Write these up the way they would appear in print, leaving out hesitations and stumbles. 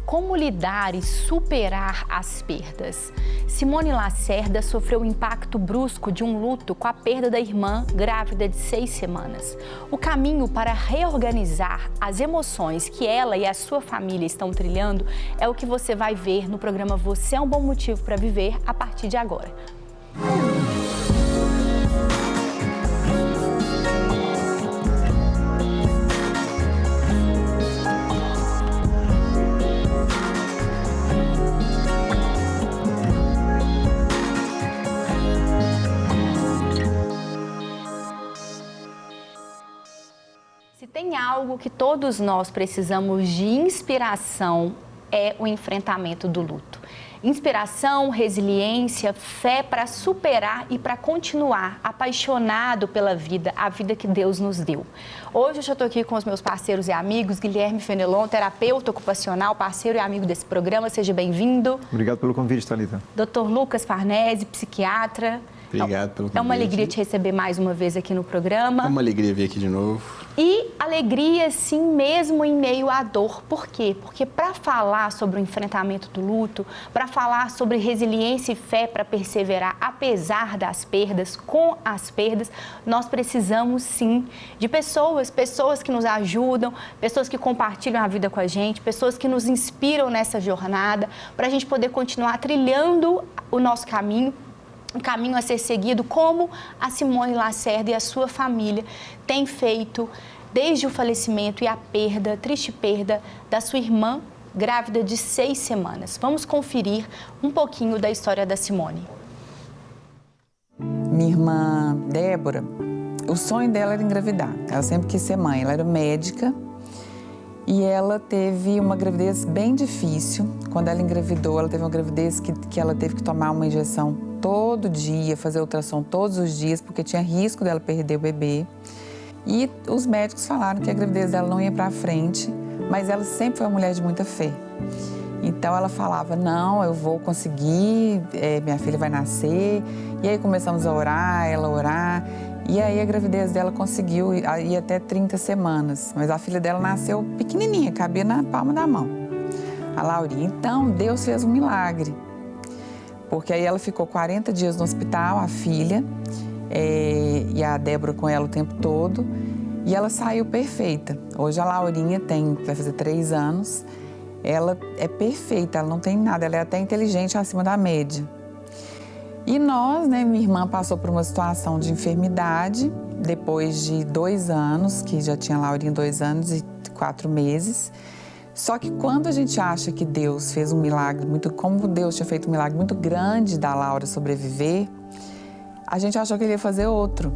Como lidar e superar as perdas? Simone Lacerda sofreu o impacto brusco de um luto com a perda da irmã grávida de 6 semanas. O caminho para reorganizar as emoções que ela e a sua família estão trilhando é o que você vai ver no programa Você é um Bom Motivo para Viver a partir de agora. Se tem algo que todos nós precisamos de inspiração, é o enfrentamento do luto. Inspiração, resiliência, fé para superar e para continuar apaixonado pela vida, a vida que Deus nos deu. Hoje eu já estou aqui com os meus parceiros e amigos, Guilherme Fenelon, terapeuta ocupacional, parceiro e amigo desse programa, seja bem-vindo. Obrigado pelo convite, Thalita. Dr. Lucas Farnese, psiquiatra. Obrigado pelo convite. É uma alegria te receber mais uma vez aqui no programa. É uma alegria vir aqui de novo. E alegria, sim, mesmo em meio à dor. Por quê? Porque para falar sobre o enfrentamento do luto, para falar sobre resiliência e fé para perseverar apesar das perdas, com as perdas, nós precisamos, sim, de pessoas que nos ajudam, pessoas que compartilham a vida com a gente, pessoas que nos inspiram nessa jornada, para a gente poder continuar trilhando o nosso caminho, um caminho a ser seguido, como a Simone Lacerda e a sua família têm feito desde o falecimento e a perda, triste perda, da sua irmã grávida de 6 semanas. Vamos conferir um pouquinho da história da Simone. Minha irmã Débora, o sonho dela era engravidar. Ela sempre quis ser mãe, ela era médica e ela teve uma gravidez bem difícil. Quando ela engravidou, ela teve uma gravidez que ela teve que tomar uma injeção todo dia, fazer ultrassom todos os dias, porque tinha risco dela perder o bebê. E os médicos falaram que a gravidez dela não ia para frente, mas ela sempre foi uma mulher de muita fé. Então ela falava, não, eu vou conseguir, minha filha vai nascer. E aí começamos a orar, ela orar. E aí a gravidez dela conseguiu ir até 30 semanas. Mas a filha dela nasceu pequenininha, cabia na palma da mão, a Laurinha. Então Deus fez um milagre. Porque aí ela ficou 40 dias no hospital, a filha, e a Débora com ela o tempo todo, e ela saiu perfeita. Hoje a Laurinha vai fazer 3 anos, ela é perfeita, ela não tem nada, ela é até inteligente acima da média. E nós, minha irmã passou por uma situação de enfermidade, depois de 2 anos, que já tinha a Laurinha 2 anos e 4 meses, só que quando a gente acha que Deus fez um milagre, como Deus tinha feito um milagre muito grande da Laura sobreviver, a gente achou que ele ia fazer outro.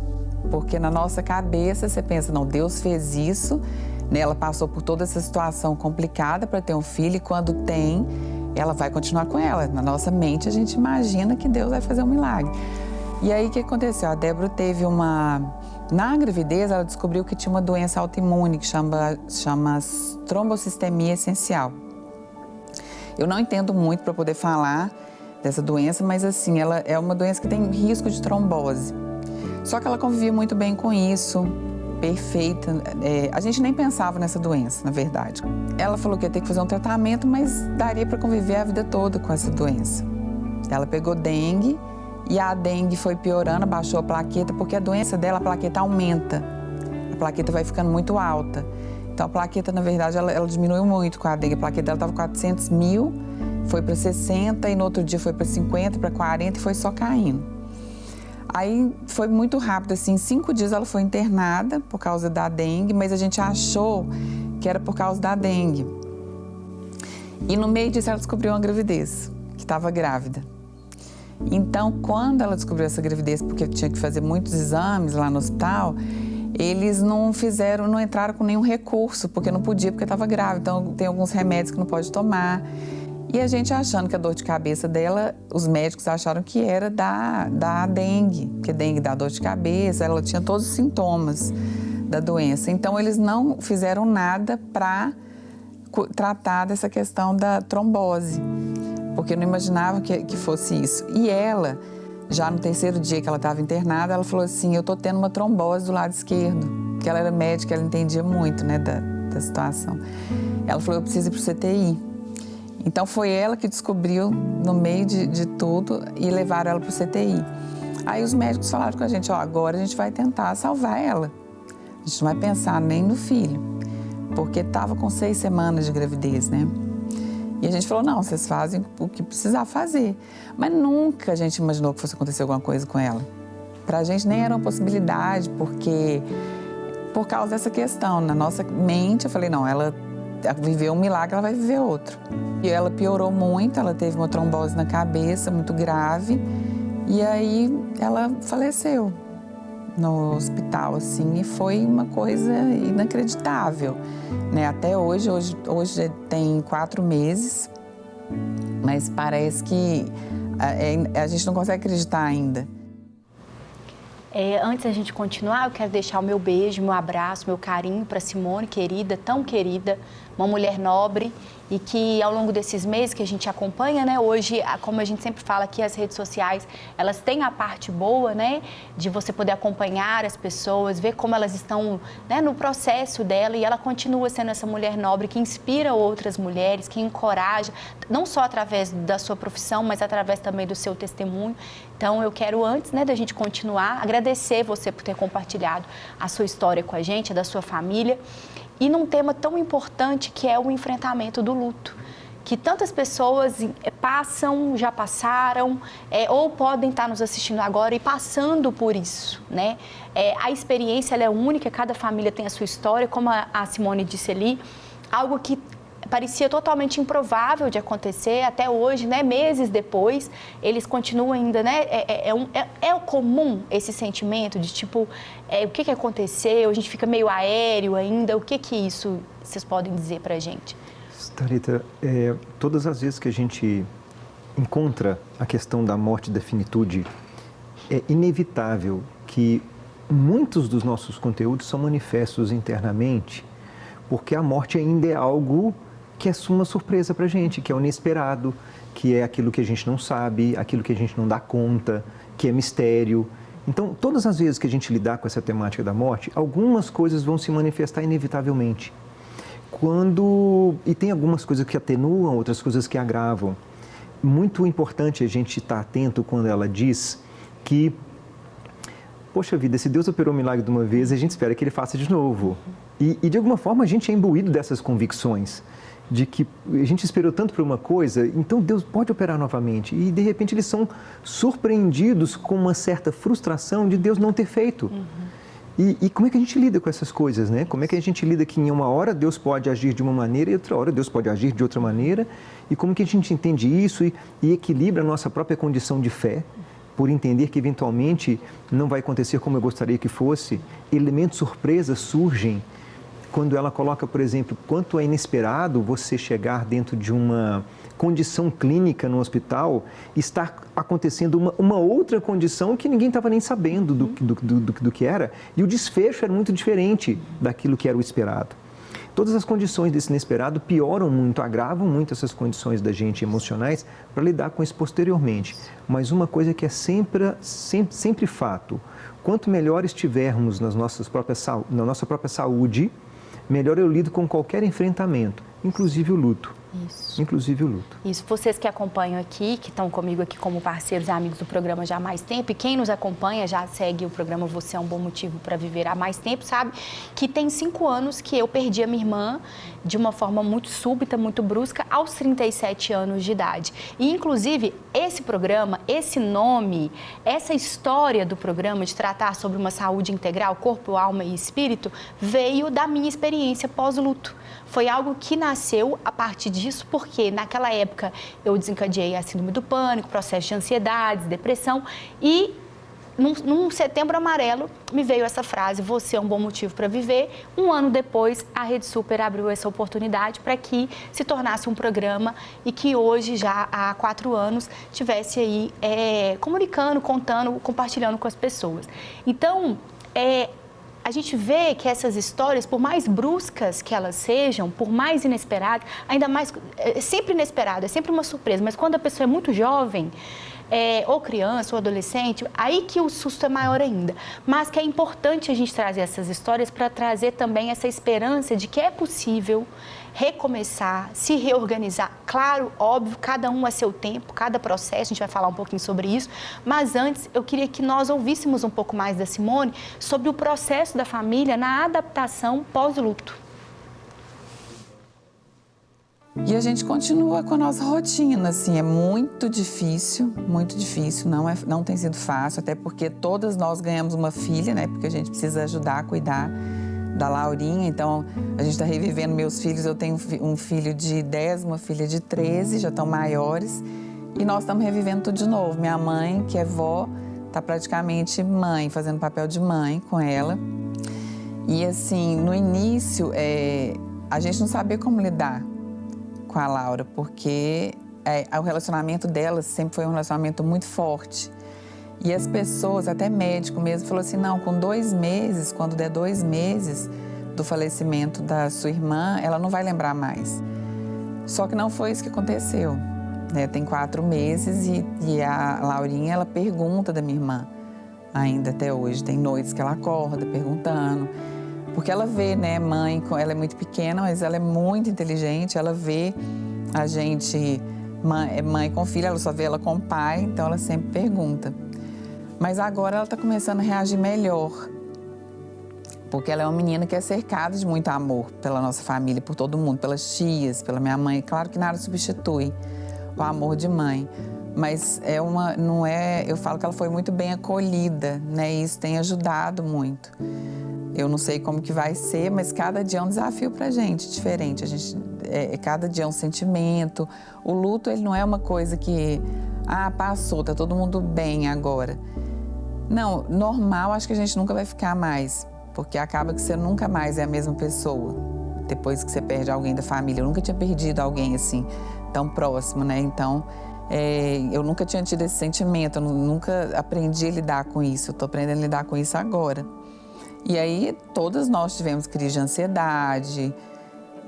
Porque na nossa cabeça você pensa, não, Deus fez isso, ela passou por toda essa situação complicada para ter um filho e quando tem, ela vai continuar com ela. Na nossa mente a gente imagina que Deus vai fazer um milagre. E aí o que aconteceu? A Débora teve na gravidez, ela descobriu que tinha uma doença autoimune que chama trombocitostemia essencial. Eu não entendo muito para poder falar dessa doença, mas assim, ela é uma doença que tem risco de trombose. Só que ela convivia muito bem com isso, perfeita. A gente nem pensava nessa doença, na verdade. Ela falou que ia ter que fazer um tratamento, mas daria para conviver a vida toda com essa doença. Ela pegou dengue. E a dengue foi piorando, abaixou a plaqueta, porque a doença dela, a plaqueta aumenta. A plaqueta vai ficando muito alta. Então a plaqueta, na verdade, ela diminuiu muito com a dengue. A plaqueta dela estava 400 mil, foi para 60 e no outro dia foi para 50, para 40 e foi só caindo. Aí foi muito rápido, assim, em 5 dias ela foi internada por causa da dengue, mas a gente achou que era por causa da dengue. E no meio disso ela descobriu uma gravidez, que estava grávida. Então, quando ela descobriu essa gravidez, porque tinha que fazer muitos exames lá no hospital, eles não entraram com nenhum recurso, porque não podia, porque estava grávida. Então, tem alguns remédios que não pode tomar. E a gente achando que a dor de cabeça dela, os médicos acharam que era da dengue, porque dengue dá dor de cabeça, ela tinha todos os sintomas da doença. Então, eles não fizeram nada para tratar dessa questão da trombose, porque não imaginava que fosse isso. E ela, já no 3º dia que ela estava internada, ela falou assim, eu estou tendo uma trombose do lado esquerdo, porque ela era médica, ela entendia muito, da situação. Ela falou, eu preciso ir para o CTI. Então foi ela que descobriu no meio de tudo e levaram ela para o CTI. Aí os médicos falaram com a gente, agora a gente vai tentar salvar ela. A gente não vai pensar nem no filho, porque estava com 6 semanas de gravidez, né? E a gente falou, não, vocês fazem o que precisar fazer. Mas nunca a gente imaginou que fosse acontecer alguma coisa com ela. Pra gente nem era uma possibilidade, porque por causa dessa questão, na nossa mente, eu falei, não, ela viveu um milagre, ela vai viver outro. E ela piorou muito, ela teve uma trombose na cabeça muito grave, e aí ela faleceu no hospital, assim, e foi uma coisa inacreditável, né? Até hoje tem 4 meses, mas parece que a gente não consegue acreditar ainda. Antes da gente continuar, eu quero deixar o meu beijo, meu abraço, meu carinho para Simone, querida, tão querida, uma mulher nobre e que ao longo desses meses que a gente acompanha, né, hoje, como a gente sempre fala aqui, as redes sociais, elas têm a parte boa, né, de você poder acompanhar as pessoas, ver como elas estão, né, no processo dela, e ela continua sendo essa mulher nobre que inspira outras mulheres, que encoraja, não só através da sua profissão, mas através também do seu testemunho. Então, eu quero, antes, né, da gente continuar, agradecer você por ter compartilhado a sua história com a gente, a da sua família, e num tema tão importante que é o enfrentamento do luto, que tantas pessoas já passaram, ou podem estar nos assistindo agora e passando por isso, né? A experiência ela é única, cada família tem a sua história, como a Simone disse ali, algo que parecia totalmente improvável de acontecer até hoje, né? Meses depois, eles continuam ainda, né? É comum esse sentimento de tipo, o que aconteceu? A gente fica meio aéreo ainda. O que isso vocês podem dizer pra gente? Thalita, todas as vezes que a gente encontra a questão da morte da finitude, é inevitável que muitos dos nossos conteúdos são manifestos internamente, porque a morte ainda é algo que é uma surpresa para a gente, que é inesperado, que é aquilo que a gente não sabe, aquilo que a gente não dá conta, que é mistério. Então, todas as vezes que a gente lidar com essa temática da morte, algumas coisas vão se manifestar inevitavelmente. E tem algumas coisas que atenuam, outras coisas que agravam. Muito importante a gente estar atento quando ela diz que, poxa vida, se Deus operou um milagre de uma vez, a gente espera que Ele faça de novo. E de alguma forma a gente é imbuído dessas convicções, de que a gente esperou tanto por uma coisa, então Deus pode operar novamente. E de repente eles são surpreendidos com uma certa frustração de Deus não ter feito. E como é que a gente lida com essas coisas, né? Como é que a gente lida que em uma hora Deus pode agir de uma maneira e outra hora Deus pode agir de outra maneira? E como que a gente entende isso e equilibra a nossa própria condição de fé, por entender que eventualmente não vai acontecer como eu gostaria que fosse? Elementos surpresas surgem quando ela coloca, por exemplo, quanto é inesperado você chegar dentro de uma condição clínica no hospital e estar acontecendo uma outra condição que ninguém estava nem sabendo do que era, e o desfecho era muito diferente daquilo que era o esperado. Todas as condições desse inesperado pioram muito, agravam muito essas condições da gente emocionais para lidar com isso posteriormente. Mas uma coisa que é sempre fato, quanto melhor estivermos na nossa própria saúde, melhor eu lido com qualquer enfrentamento, inclusive o luto. Isso. Inclusive o luto. Isso. Vocês que acompanham aqui, que estão comigo aqui como parceiros e amigos do programa já há mais tempo, e quem nos acompanha, já segue o programa Você é um Bom Motivo para Viver há mais tempo, sabe que tem 5 anos que eu perdi a minha irmã de uma forma muito súbita, muito brusca, aos 37 anos de idade. E, inclusive, esse programa, esse nome, essa história do programa de tratar sobre uma saúde integral, corpo, alma e espírito, veio da minha experiência pós-luto. Foi algo que nasceu a partir disso, porque naquela época eu desencadeei a síndrome do pânico, processo de ansiedade, depressão, e num setembro amarelo me veio essa frase, você é um bom motivo para viver. 1 ano depois, a Rede Super abriu essa oportunidade para que se tornasse um programa e que hoje, já há 4 anos, tivesse aí comunicando, contando, compartilhando com as pessoas. Então, a gente vê que essas histórias, por mais bruscas que elas sejam, por mais inesperadas, ainda mais, é sempre inesperado, é sempre uma surpresa, mas quando a pessoa é muito jovem, ou criança, ou adolescente, aí que o susto é maior ainda. Mas que é importante a gente trazer essas histórias para trazer também essa esperança de que é possível recomeçar, se reorganizar. Claro, óbvio, cada um a seu tempo, cada processo, a gente vai falar um pouquinho sobre isso, mas antes eu queria que nós ouvíssemos um pouco mais da Simone sobre o processo da família na adaptação pós-luto. E a gente continua com a nossa rotina, assim, é muito difícil, não tem sido fácil, até porque todas nós ganhamos uma filha, né, porque a gente precisa ajudar a cuidar da Laurinha, então a gente está revivendo meus filhos, eu tenho um filho de 10, uma filha de 13, já estão maiores, e nós estamos revivendo tudo de novo. Minha mãe, que é vó, está praticamente mãe, fazendo papel de mãe com ela, e assim, no início, a gente não sabia como lidar com a Laura, porque o relacionamento dela sempre foi um relacionamento muito forte. E as pessoas, até médico mesmo, falou assim, não, com 2 meses, quando der 2 meses do falecimento da sua irmã, ela não vai lembrar mais. Só que não foi isso que aconteceu, né? Tem 4 meses e a Laurinha, ela pergunta da minha irmã, ainda até hoje. Tem noites que ela acorda perguntando. Porque ela vê, né, mãe, ela é muito pequena, mas ela é muito inteligente, ela vê a gente, mãe com filha, ela só vê ela com o pai, então ela sempre pergunta. Mas agora ela está começando a reagir melhor, porque ela é uma menina que é cercada de muito amor pela nossa família, por todo mundo, pelas tias, pela minha mãe. Claro que nada substitui o amor de mãe, mas eu falo que ela foi muito bem acolhida, né, e isso tem ajudado muito. Eu não sei como que vai ser, mas cada dia é um desafio pra gente, diferente. Cada dia é um sentimento. O luto, ele não é uma coisa que, passou, tá todo mundo bem agora. Não, normal, acho que a gente nunca vai ficar mais, porque acaba que você nunca mais é a mesma pessoa, depois que você perde alguém da família. Eu nunca tinha perdido alguém assim, tão próximo, né? Então, eu nunca tinha tido esse sentimento, eu nunca aprendi a lidar com isso. Eu tô aprendendo a lidar com isso agora. E aí, todas nós tivemos crise de ansiedade,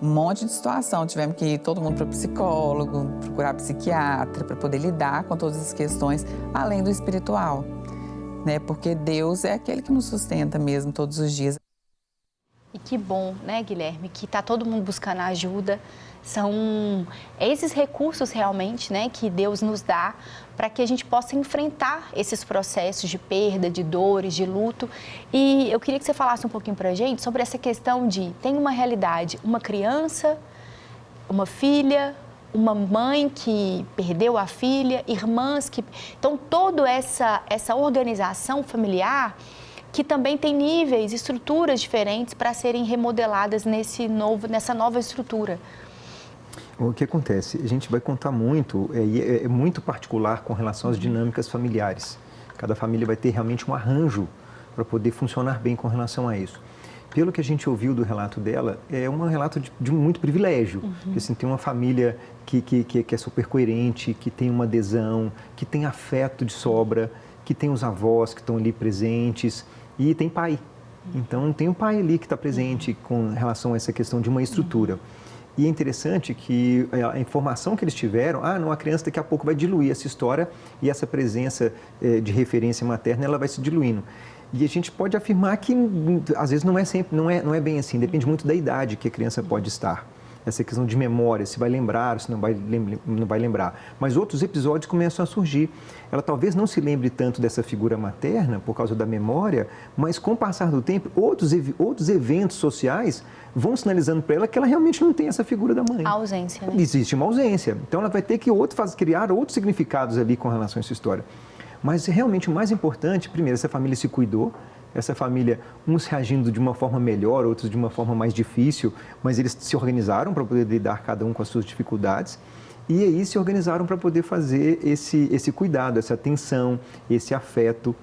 um monte de situação. Tivemos que ir todo mundo para o psicólogo, procurar psiquiatra, para poder lidar com todas as questões, além do espiritual, né? Porque Deus é aquele que nos sustenta mesmo todos os dias. E que bom, né, Guilherme, que está todo mundo buscando ajuda. São esses recursos realmente, né, que Deus nos dá para que a gente possa enfrentar esses processos de perda, de dores, de luto. E eu queria que você falasse um pouquinho para a gente sobre essa questão de, tem uma realidade, uma criança, uma filha, uma mãe que perdeu a filha, irmãs que... Então, toda essa organização familiar que também tem níveis, estruturas diferentes para serem remodeladas nessa nova estrutura. O que acontece? A gente vai contar muito, é muito particular com relação às dinâmicas familiares. Cada família vai ter realmente um arranjo para poder funcionar bem com relação a isso. Pelo que a gente ouviu do relato dela, é um relato de muito privilégio. Porque, assim, tem uma família que é super coerente, que tem uma adesão, que tem afeto de sobra, que tem os avós que estão ali presentes e tem pai. Então, tem o pai ali que está presente com relação a essa questão de uma estrutura. E é interessante que a informação que eles tiveram, não, a criança daqui a pouco vai diluir essa história e essa presença de referência materna, ela vai se diluindo. E a gente pode afirmar que, às vezes, não é bem assim, depende muito da idade que a criança pode estar. Essa questão de memória, se vai lembrar, se não vai lembrar. Mas outros episódios começam a surgir. Ela talvez não se lembre tanto dessa figura materna por causa da memória, mas com o passar do tempo, outros eventos sociais vão sinalizando para ela que ela realmente não tem essa figura da mãe. A ausência, né? Existe uma ausência. Então ela vai ter que criar outros significados ali com relação a essa história. Mas realmente o mais importante, primeiro, essa família se cuidou. Essa família, uns reagindo de uma forma melhor, outros de uma forma mais difícil, mas eles se organizaram para poder lidar cada um com as suas dificuldades e aí se organizaram para poder fazer esse cuidado, essa atenção, esse afeto.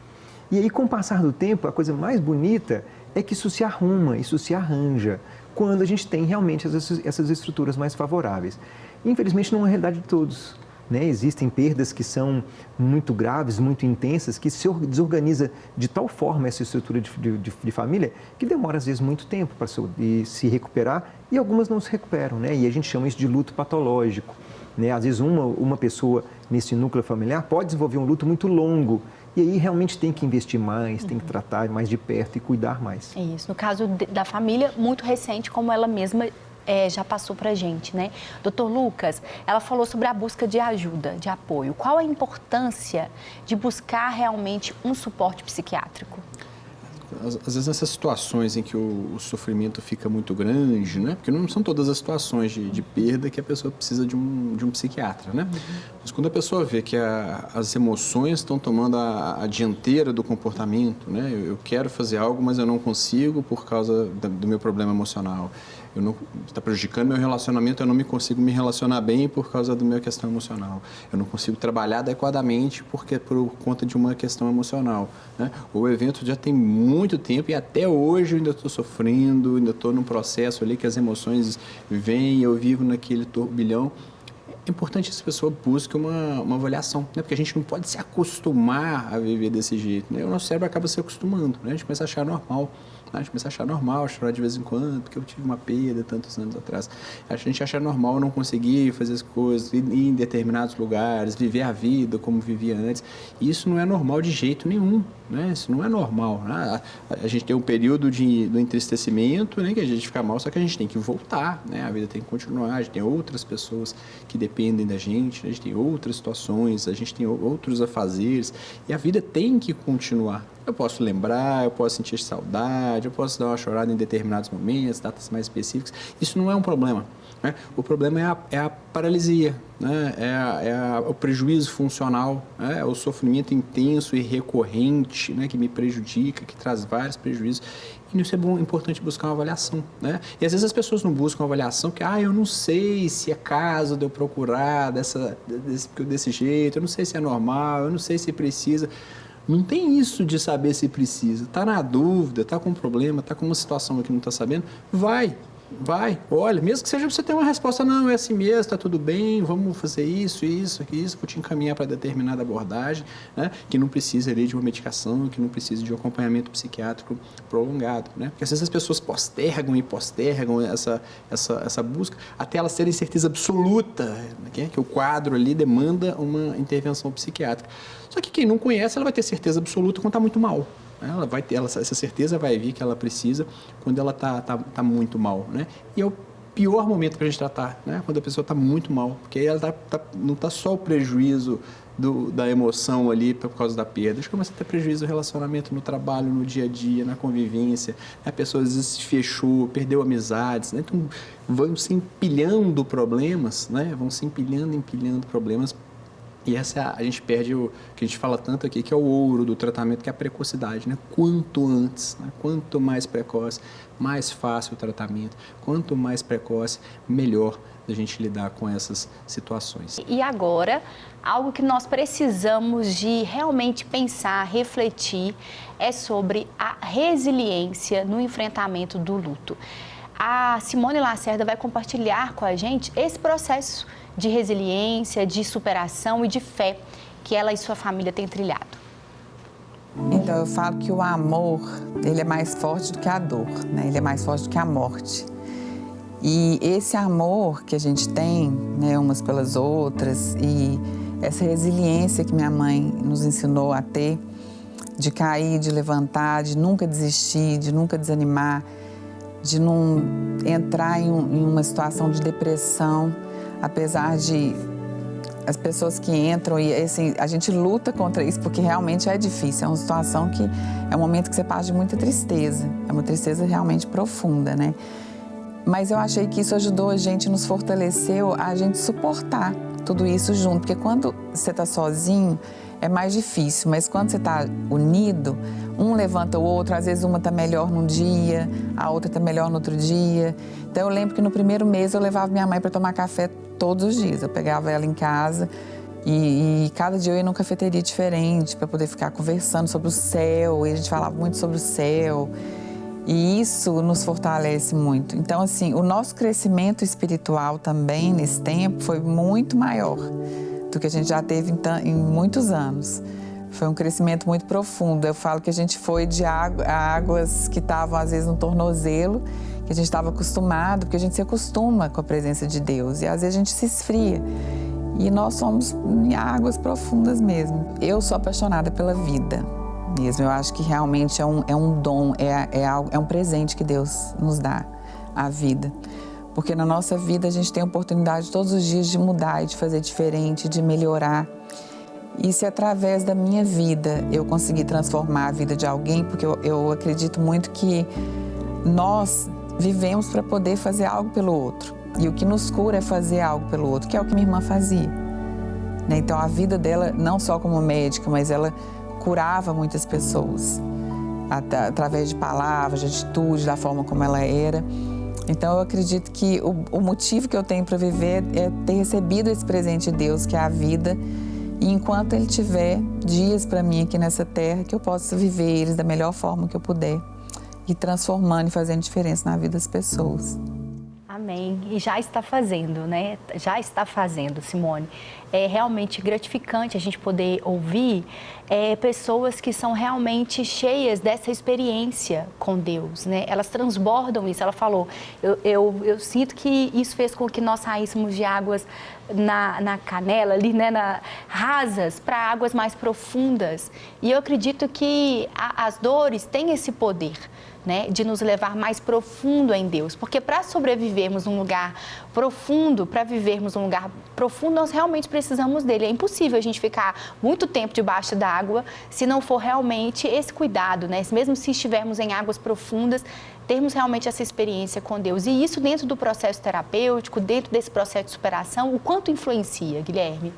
E aí, com o passar do tempo, a coisa mais bonita é que isso se arruma, isso se arranja, quando a gente tem realmente essas estruturas mais favoráveis. Infelizmente, não é a realidade de todos. Né? Existem perdas que são muito graves, muito intensas, que se desorganiza de tal forma essa estrutura de família que demora, às vezes, muito tempo para se recuperar e algumas não se recuperam. Né? E a gente chama isso de luto patológico. Né? Às vezes, uma pessoa nesse núcleo familiar pode desenvolver um luto muito longo e aí realmente tem que investir mais, tem que tratar mais de perto e cuidar mais. É isso. No caso da família, muito recente, como ela mesma já passou pra gente, né? Doutor Lucas, ela falou sobre a busca de ajuda, de apoio. Qual a importância de buscar realmente um suporte psiquiátrico? Às vezes nessas situações em que o sofrimento fica muito grande, né? Porque não são todas as situações de perda que a pessoa precisa de um psiquiatra, né? Mas quando a pessoa vê que as emoções estão tomando a dianteira do comportamento, né? Eu quero fazer algo, mas eu não consigo por causa do meu problema emocional. Está prejudicando meu relacionamento, eu não me consigo me relacionar bem por causa da minha questão emocional. Eu não consigo trabalhar adequadamente por conta de uma questão emocional, né? O evento já tem muito tempo e até hoje eu ainda estou sofrendo, ainda estou num processo ali que as emoções vêm, eu vivo naquele turbilhão. É importante que essa pessoa busque uma avaliação, né? Porque a gente não pode se acostumar a viver desse jeito, né? O nosso cérebro acaba se acostumando, né? A gente começa a achar normal. A gente começa a achar normal chorar de vez em quando, porque eu tive uma perda tantos anos atrás. A gente acha normal não conseguir fazer as coisas, ir em determinados lugares, viver a vida como vivia antes. E isso não é normal de jeito nenhum, né? Isso não é normal, né? A gente tem um período do entristecimento, né? Que a gente fica mal, só que a gente tem que voltar, né? A vida tem que continuar, a gente tem outras pessoas que dependem da gente, a gente tem outras situações, a gente tem outros afazeres, e a vida tem que continuar. Eu posso lembrar, eu posso sentir saudade, eu posso dar uma chorada em determinados momentos, datas mais específicas. Isso não é um problema, né? O problema é a paralisia, né? O prejuízo funcional, né? É o sofrimento intenso e recorrente, né? Que me prejudica, que traz vários prejuízos. E isso é importante buscar uma avaliação, né? E às vezes as pessoas não buscam uma avaliação porque, eu não sei se é caso de eu procurar desse jeito, eu não sei se é normal, eu não sei se precisa. Não tem isso de saber se precisa. Está na dúvida, está com um problema, está com uma situação que não está sabendo, vai, olha, mesmo que seja você ter uma resposta, não, é assim mesmo, está tudo bem, vamos fazer isso, vou te encaminhar para determinada abordagem, né? Que não precisa ali de uma medicação, que não precisa de um acompanhamento psiquiátrico prolongado, né? Porque às vezes as pessoas postergam essa busca até elas terem certeza absoluta, né? Que o quadro ali demanda uma intervenção psiquiátrica. Só que quem não conhece, ela vai ter certeza absoluta quando está muito mal. Ela vai ter, essa certeza vai vir que ela precisa quando ela tá muito mal, né? E é o pior momento para a gente tratar, né? Quando a pessoa está muito mal, porque aí ela não está só o prejuízo da emoção ali por causa da perda, a gente começa a ter prejuízo no relacionamento, no trabalho, no dia a dia, na convivência, né? A pessoa às vezes se fechou, perdeu amizades, né? Então vão se empilhando problemas, né? Vão se empilhando problemas. E a gente perde o que a gente fala tanto aqui, que é o ouro do tratamento, que é a precocidade, né? Quanto antes, né? Quanto mais precoce, mais fácil o tratamento. Quanto mais precoce, melhor a gente lidar com essas situações. E agora, algo que nós precisamos de realmente pensar, refletir, é sobre a resiliência no enfrentamento do luto. A Simone Lacerda vai compartilhar com a gente esse processo de resiliência, de superação e de fé que ela e sua família têm trilhado. Então, eu falo que o amor, ele é mais forte do que a dor, né? Ele é mais forte do que a morte. E esse amor que a gente tem, né, umas pelas outras, e essa resiliência que minha mãe nos ensinou a ter, de cair, de levantar, de nunca desistir, de nunca desanimar, de não entrar em uma situação de depressão, apesar de as pessoas que entram, e assim, a gente luta contra isso porque realmente é difícil, é uma situação que é um momento que você passa de muita tristeza, é uma tristeza realmente profunda, né? Mas eu achei que isso ajudou a gente, nos fortaleceu a gente suportar tudo isso junto, porque quando você está sozinho é mais difícil, mas quando você está unido, um levanta o outro, às vezes uma está melhor num dia, a outra está melhor no outro dia. Então eu lembro que no primeiro mês eu levava minha mãe para tomar café todos os dias, eu pegava ela em casa e cada dia eu ia numa cafeteria diferente para poder ficar conversando sobre o céu, e a gente falava muito sobre o céu. E isso nos fortalece muito. Então, assim, o nosso crescimento espiritual também nesse tempo foi muito maior do que a gente já teve em muitos anos. Foi um crescimento muito profundo. Eu falo que a gente foi de águas que estavam, às vezes, no tornozelo, que a gente estava acostumado, porque a gente se acostuma com a presença de Deus. E, às vezes, a gente se esfria. E nós somos em águas profundas mesmo. Eu sou apaixonada pela vida mesmo. Eu acho que realmente é um dom, é um presente que Deus nos dá, a vida. Porque na nossa vida a gente tem a oportunidade todos os dias de mudar e de fazer diferente, de melhorar. E se através da minha vida eu conseguir transformar a vida de alguém, porque eu acredito muito que nós vivemos para poder fazer algo pelo outro. E o que nos cura é fazer algo pelo outro, que é o que minha irmã fazia. Então a vida dela, não só como médica, mas ela curava muitas pessoas. Através de palavras, de atitude, da forma como ela era. Então eu acredito que o motivo que eu tenho para viver é ter recebido esse presente de Deus, que é a vida. E enquanto Ele tiver dias para mim aqui nessa terra, que eu possa viver eles da melhor forma que eu puder. E transformando e fazendo diferença na vida das pessoas. Amém. E já está fazendo, né? Já está fazendo, Simone. É realmente gratificante a gente poder ouvir pessoas que são realmente cheias dessa experiência com Deus, né? Elas transbordam isso. Ela falou, eu sinto que isso fez com que nós saíssemos de águas na canela, ali, né? Rasas, para águas mais profundas. E eu acredito que as dores têm esse poder, né, de nos levar mais profundo em Deus, porque para sobrevivermos num lugar profundo, para vivermos num lugar profundo, nós realmente precisamos dele. É impossível a gente ficar muito tempo debaixo da água se não for realmente esse cuidado, né? Mesmo se estivermos em águas profundas, termos realmente essa experiência com Deus. E isso dentro do processo terapêutico, dentro desse processo de superação, o quanto influencia, Guilherme?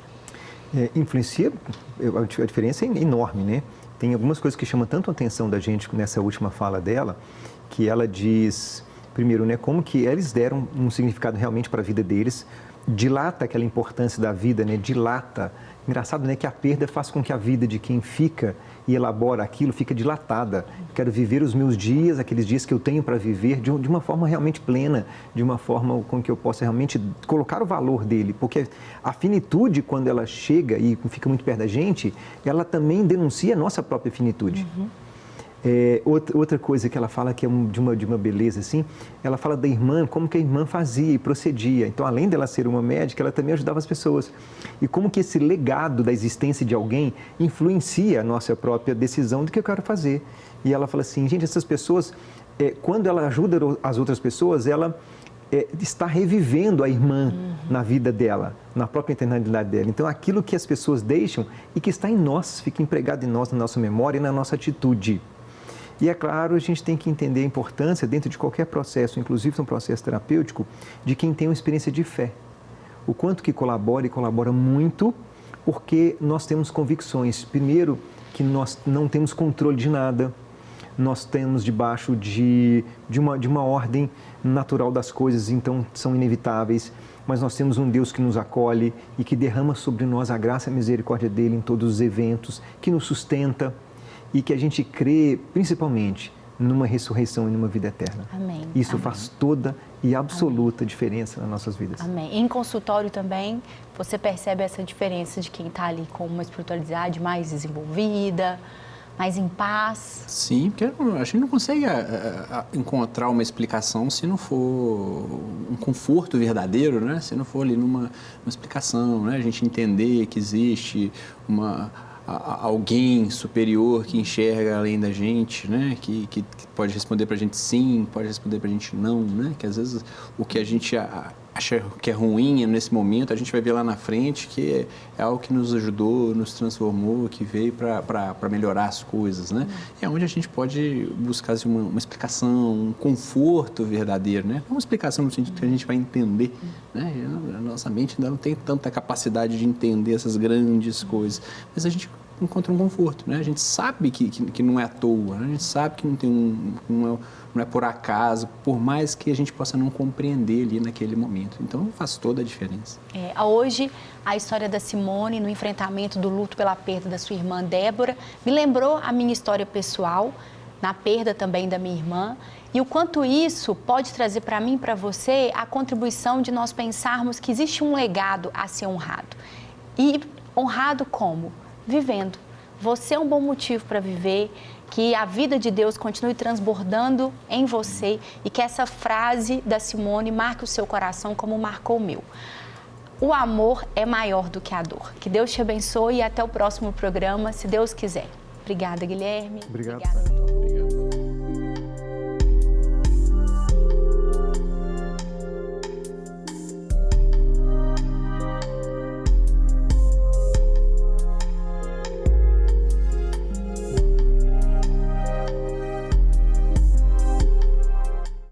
Influencia, a diferença é enorme, né? Tem algumas coisas que chamam tanto a atenção da gente nessa última fala dela, que ela diz, primeiro, né, como que eles deram um significado realmente para a vida deles, dilata aquela importância da vida, né, dilata. Engraçado, né, que a perda faz com que a vida de quem fica e elabora aquilo fica dilatada. Quero viver os meus dias, aqueles dias que eu tenho para viver, de uma forma realmente plena, de uma forma com que eu possa realmente colocar o valor dele. Porque a finitude, quando ela chega e fica muito perto da gente, ela também denuncia a nossa própria finitude. Uhum. Outra coisa que ela fala que é de uma beleza, assim, ela fala da irmã, como que a irmã fazia e procedia. Então, além dela ser uma médica, ela também ajudava as pessoas. E como que esse legado da existência de alguém influencia a nossa própria decisão do que eu quero fazer. E ela fala assim, gente, essas pessoas, quando ela ajuda as outras pessoas, ela está revivendo a irmã na vida dela, na própria eternidade dela. Então, aquilo que as pessoas deixam e que está em nós, fica empregado em nós, na nossa memória e na nossa atitude. E é claro, a gente tem que entender a importância dentro de qualquer processo, inclusive no processo terapêutico, de quem tem uma experiência de fé. O quanto que colabora e colabora muito, porque nós temos convicções. Primeiro, que nós não temos controle de nada, nós temos debaixo de uma ordem natural das coisas, então são inevitáveis, mas nós temos um Deus que nos acolhe e que derrama sobre nós a graça e a misericórdia dele em todos os eventos, que nos sustenta, e que a gente crê, principalmente, numa ressurreição e numa vida eterna. Amém. Isso Amém. Faz toda e absoluta diferença nas nossas vidas. Amém. Em consultório também, você percebe essa diferença de quem está ali com uma espiritualidade mais desenvolvida, mais em paz? Sim, porque a gente não consegue encontrar uma explicação se não for um conforto verdadeiro, né? Se não for ali numa explicação, né? A gente entender que existe alguém superior que enxerga além da gente, né? Que pode responder para a gente sim, pode responder para a gente não, né? Que às vezes o que a gente acha que é ruim nesse momento, a gente vai ver lá na frente que é algo que nos ajudou, nos transformou, que veio para melhorar as coisas, né? É onde a gente pode buscar assim, uma explicação, um conforto verdadeiro, né? Uma explicação no sentido que a gente vai entender, né? A nossa mente ainda não tem tanta capacidade de entender essas grandes coisas, mas a gente encontra um conforto, né? A gente sabe que não é à toa, né? A gente sabe que não é por acaso, por mais que a gente possa não compreender ali naquele momento. Então, faz toda a diferença. Hoje, a história da Simone no enfrentamento do luto pela perda da sua irmã Débora me lembrou a minha história pessoal, na perda também da minha irmã, e o quanto isso pode trazer para mim e para você a contribuição de nós pensarmos que existe um legado a ser honrado. E honrado como? Vivendo. Você é um bom motivo para viver, que a vida de Deus continue transbordando em você e que essa frase da Simone marque o seu coração como marcou o meu. O amor é maior do que a dor. Que Deus te abençoe e até o próximo programa, se Deus quiser. Obrigada, Guilherme. Obrigado. Obrigada a todos.